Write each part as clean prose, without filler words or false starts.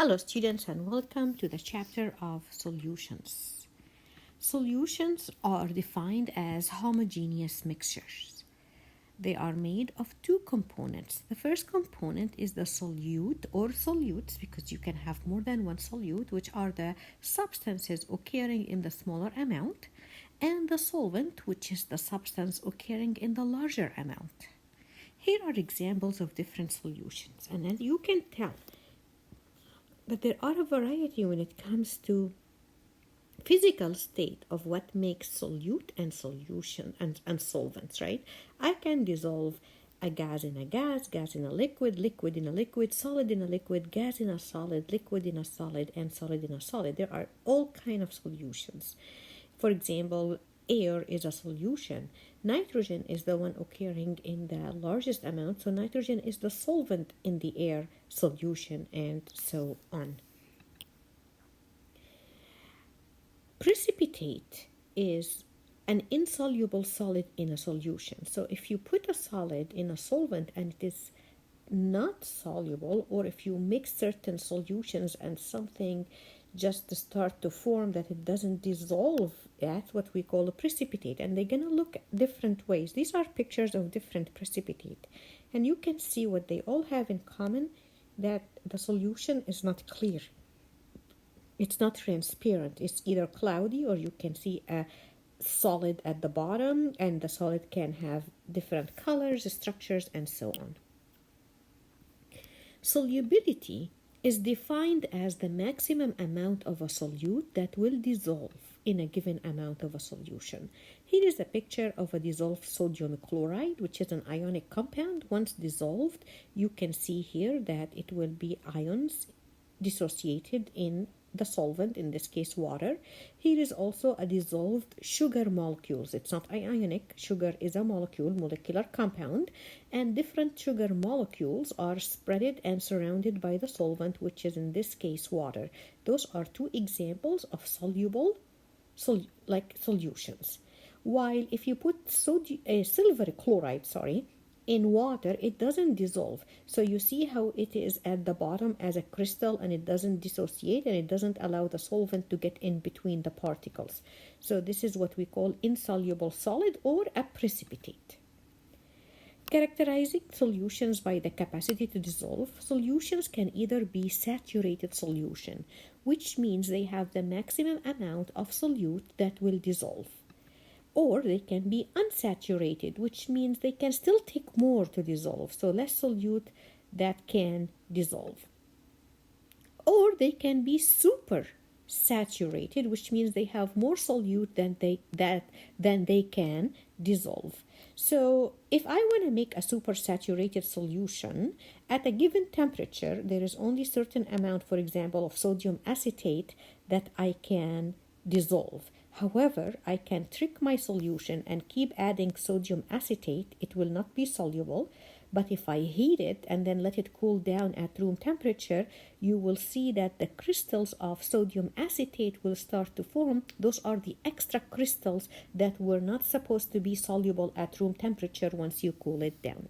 Hello students and welcome to the chapter of solutions. Solutions are defined as homogeneous mixtures. They are made of two components. The first component is the solute or solutes, because you can have more than one solute, which are the substances occurring in the smaller amount, and the solvent, which is the substance occurring in the larger amount. Here are examples of different solutions, and then you can tell but there are a variety when it comes to physical state of what makes solute and solution and solvents, right? I can dissolve a gas in a gas, gas in a liquid, liquid in a liquid, solid in a liquid, gas in a solid, liquid in a solid, and solid in a solid. There are all kinds of solutions. For example, air is a solution. Nitrogen is the one occurring in the largest amount, so nitrogen is the solvent in the air solution, and so on. Precipitate is an insoluble solid in a solution. So if you put a solid in a solvent and it is not soluble, or if you mix certain solutions and something just start to form that it doesn't dissolve, that's what we call a precipitate. And they're going to look different ways. These are pictures of different precipitate. And you can see what they all have in common, that the solution is not clear. It's not transparent. It's either cloudy, or you can see a solid at the bottom, and the solid can have different colors, structures, and so on. Solubility is defined as the maximum amount of a solute that will dissolve in a given amount of a solution. Here is a picture of a dissolved sodium chloride, which is an ionic compound. Once dissolved, you can see here that it will be ions dissociated in the solvent, in this case water. Here is also a dissolved sugar molecules. It's not ionic. Sugar is a molecule, molecular compound, and different sugar molecules are spreaded and surrounded by the solvent, which is in this case water. Those are two examples of soluble solutions. While if you put silver chloride, in water, it doesn't dissolve. So you see how it is at the bottom as a crystal, and it doesn't dissociate, and it doesn't allow the solvent to get in between the particles. So this is what we call insoluble solid, or a precipitate. Characterizing solutions by the capacity to dissolve, solutions can either be saturated solution, which means they have the maximum amount of solute that will dissolve. Or they can be unsaturated, which means they can still take more to dissolve, so less solute that can dissolve. Or they can be super saturated, which means they have more solute than they can dissolve. So if I want to make a super saturated solution at a given temperature, there is only certain amount, for example, of sodium acetate that I can dissolve. However, I can trick my solution and keep adding sodium acetate. It will not be soluble, but if I heat it and then let it cool down at room temperature, you will see that the crystals of sodium acetate will start to form. Those are the extra crystals that were not supposed to be soluble at room temperature once you cool it down.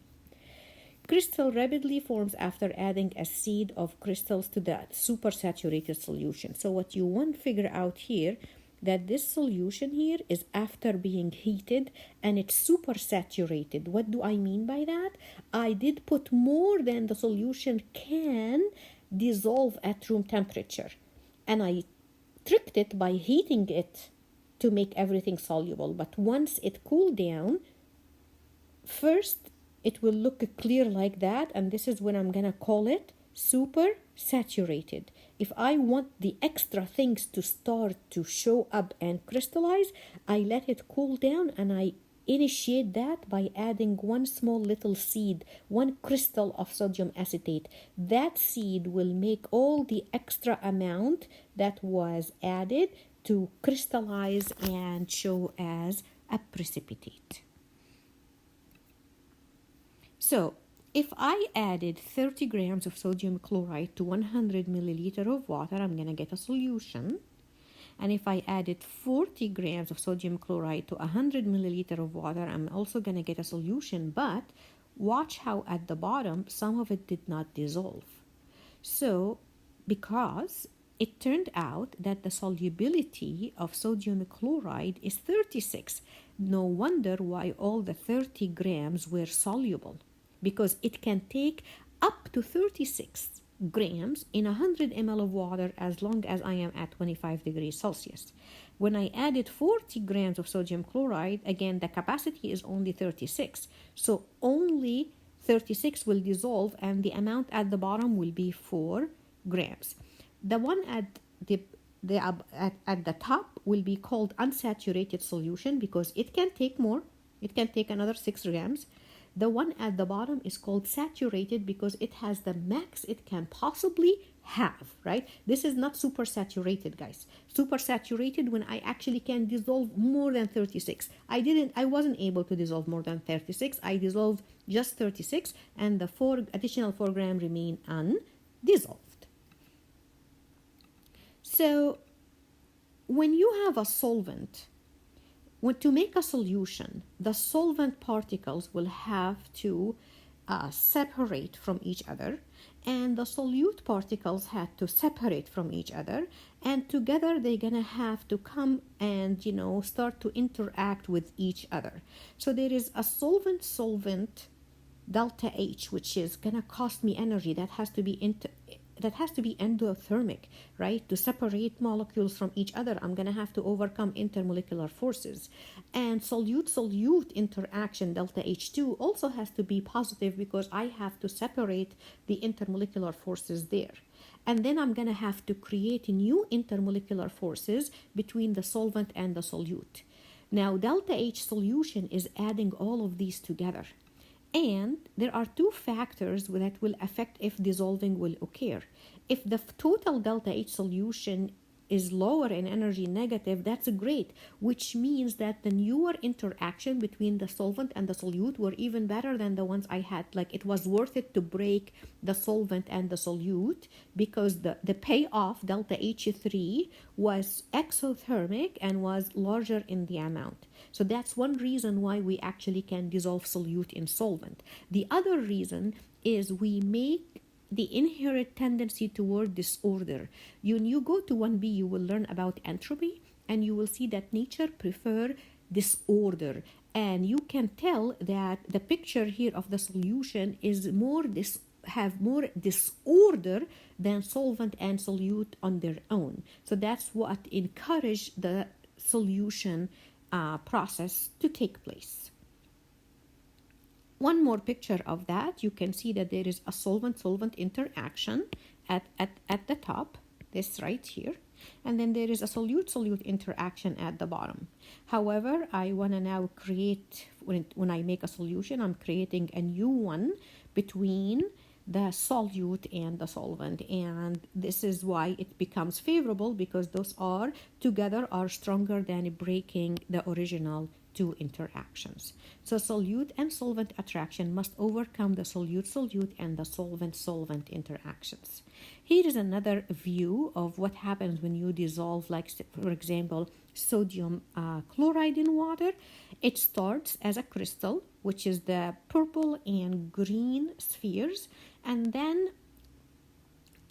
Crystal rapidly forms after adding a seed of crystals to the supersaturated solution. So what you want to figure out here, that this solution here is after being heated and it's super saturated. What do I mean by that? I did put more than the solution can dissolve at room temperature, and I tricked it by heating it to make everything soluble. But once it cooled down, first it will look clear like that, and this is when I'm gonna call it super saturated. If I want the extra things to start to show up and crystallize, I let it cool down, and I initiate that by adding one small little seed, one crystal of sodium acetate. That seed will make all the extra amount that was added to crystallize and show as a precipitate. So if I added 30 grams of sodium chloride to 100 milliliter of water, I'm going to get a solution. And if I added 40 grams of sodium chloride to 100 milliliter of water, I'm also going to get a solution. But watch how at the bottom, some of it did not dissolve. So because it turned out that the solubility of sodium chloride is 36. No wonder why all the 30 grams were soluble, because it can take up to 36 grams in 100 ml of water as long as I am at 25 degrees Celsius. When I added 40 grams of sodium chloride, again, the capacity is only 36. So only 36 will dissolve, and the amount at the bottom will be 4 grams. The one at the top will be called unsaturated solution because it can take more. It can take another 6 grams. The one at the bottom is called saturated because it has the max it can possibly have, right? This is not super saturated, guys. Super saturated when I actually can dissolve more than 36. I wasn't able to dissolve more than 36. I dissolved just 36, and the additional 4 grams remain undissolved. So when you have a solvent, to make a solution, the solvent particles will have to separate from each other, and the solute particles had to separate from each other, and together they're gonna have to come and start to interact with each other. So there is a solvent delta H, which is gonna cost me energy. That has to be endothermic, right? To separate molecules from each other, I'm going to have to overcome intermolecular forces. And solute-solute interaction, delta H2, also has to be positive because I have to separate the intermolecular forces there. And then I'm going to have to create new intermolecular forces between the solvent and the solute. Now, delta H solution is adding all of these together. And there are 2 factors that will affect if dissolving will occur. If the total delta H solution is lower in energy, negative, that's great, which means that the newer interaction between the solvent and the solute were even better than the ones I had. Like, it was worth it to break the solvent and the solute because the payoff, delta H3, was exothermic and was larger in the amount. So that's one reason why we actually can dissolve solute in solvent. The other reason is we make the inherent tendency toward disorder. When you go to 1B, you will learn about entropy, and you will see that nature prefer disorder. And you can tell that the picture here of the solution is have more disorder than solvent and solute on their own. So that's what encouraged the solution process to take place. One more picture of that, you can see that there is a solvent-solvent interaction at the top, this right here, and then there is a solute-solute interaction at the bottom. However, I want to now create, when I make a solution, I'm creating a new one between the solute and the solvent, and this is why it becomes favorable, because those together are stronger than breaking the original 2 interactions. So solute and solvent attraction must overcome the solute-solute and the solvent-solvent interactions. Here is another view of what happens when you dissolve, like, for example, sodium chloride in water. It starts as a crystal, which is the purple and green spheres, and then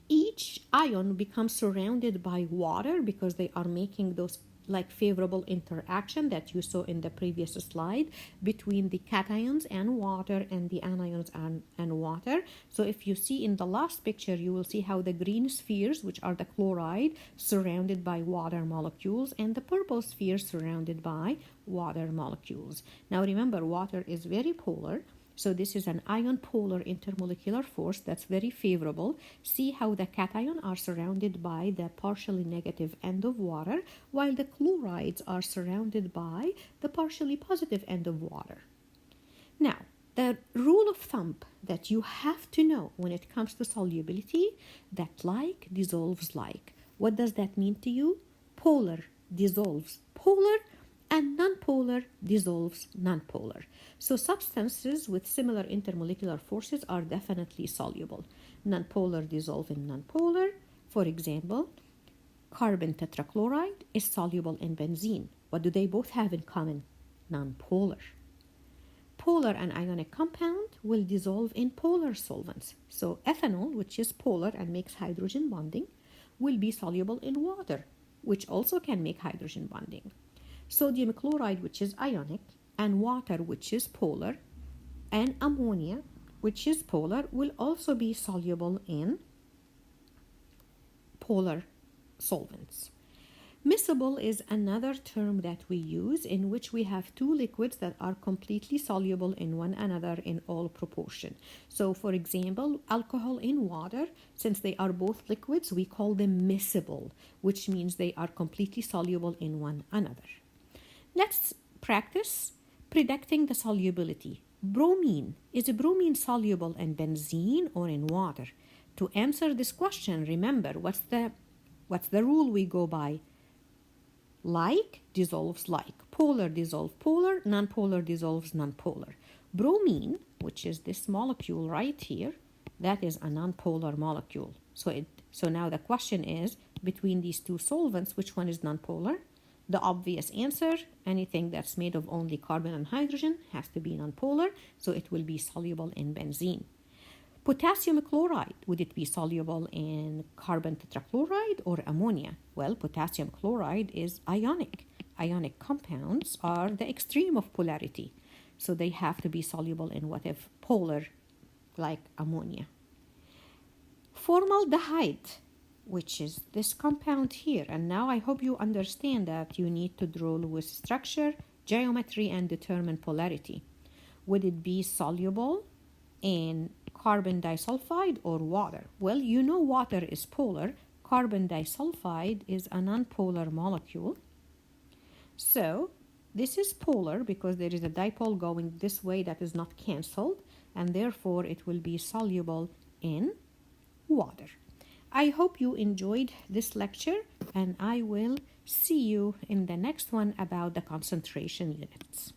each ion becomes surrounded by water because they are making those like favorable interaction that you saw in the previous slide between the cations and water and the anions and water. So if you see in the last picture, you will see how the green spheres, which are the chloride, surrounded by water molecules, and the purple spheres surrounded by water molecules. Now remember, water is very polar. So this is an ion polar intermolecular force that's very favorable. See how the cations are surrounded by the partially negative end of water, while the chlorides are surrounded by the partially positive end of water. Now, the rule of thumb that you have to know when it comes to solubility, that like dissolves like. What does that mean to you? Polar dissolves polar, and nonpolar dissolves nonpolar. So substances with similar intermolecular forces are definitely soluble. Nonpolar dissolve in nonpolar. For example, carbon tetrachloride is soluble in benzene. What do they both have in common? Nonpolar. Polar and ionic compound will dissolve in polar solvents. So ethanol, which is polar and makes hydrogen bonding, will be soluble in water, which also can make hydrogen bonding. Sodium chloride, which is ionic, and water, which is polar, and ammonia, which is polar, will also be soluble in polar solvents. Miscible is another term that we use in which we have two liquids that are completely soluble in one another in all proportion. So for example, alcohol in water, since they are both liquids, we call them miscible, which means they are completely soluble in one another. Let's practice predicting the solubility. Bromine. Is bromine soluble in benzene or in water? To answer this question, remember, what's the rule we go by? Like dissolves like. Polar dissolves polar, nonpolar dissolves nonpolar. Bromine, which is this molecule right here, that is a nonpolar molecule. So now the question is, between these two solvents, which one is nonpolar? The obvious answer, anything that's made of only carbon and hydrogen has to be nonpolar, so it will be soluble in benzene. Potassium chloride, would it be soluble in carbon tetrachloride or ammonia? Well, potassium chloride is ionic. Ionic compounds are the extreme of polarity, so they have to be soluble in whatever polar, like ammonia. Formaldehyde, which is this compound here, and now I hope you understand that you need to draw Lewis structure, geometry, and determine polarity. Would it be soluble in carbon disulfide or water? Well, you know water is polar. Carbon disulfide is a nonpolar molecule. So this is polar because there is a dipole going this way that is not cancelled, and therefore it will be soluble in water. I hope you enjoyed this lecture, and I will see you in the next one about the concentration units.